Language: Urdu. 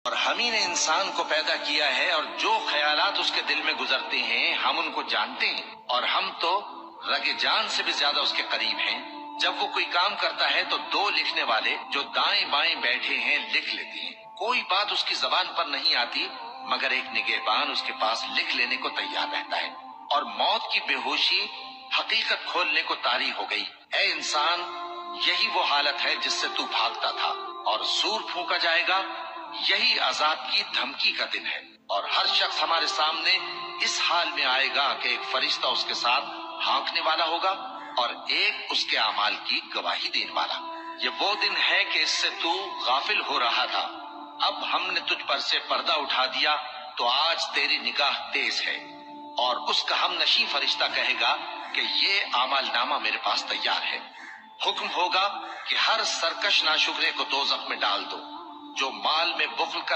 اور ہم ہی نے انسان کو پیدا کیا ہے، اور جو خیالات اس کے دل میں گزرتے ہیں ہم ان کو جانتے ہیں، اور ہم تو رگ جان سے بھی زیادہ اس کے قریب ہیں۔ جب وہ کوئی کام کرتا ہے تو دو لکھنے والے جو دائیں بائیں بیٹھے ہیں لکھ لیتے ہیں۔ کوئی بات اس کی زبان پر نہیں آتی مگر ایک نگہبان اس کے پاس لکھ لینے کو تیار رہتا ہے۔ اور موت کی بے ہوشی حقیقت کھولنے کو طاری ہو گئی۔ اے انسان، یہی وہ حالت ہے جس سے تو بھاگتا تھا، اور سور پھونکا جائے گا، یہی عذاب کی دھمکی کا دن ہے۔ اور ہر شخص ہمارے سامنے اس حال میں آئے گا کہ ایک فرشتہ اس کے ساتھ ہانکنے والا ہوگا اور ایک اس کے اعمال کی گواہی دینے والا۔ یہ وہ دن ہے کہ اس سے تو غافل ہو رہا تھا، اب ہم نے تجھ پر سے پردہ اٹھا دیا تو آج تیری نگاہ تیز ہے۔ اور اس کا ہم نشیں فرشتہ کہے گا کہ یہ اعمال نامہ میرے پاس تیار ہے۔ حکم ہوگا کہ ہر سرکش ناشکرے کو دوزخ میں ڈال دو۔ جو مال میں بخل کر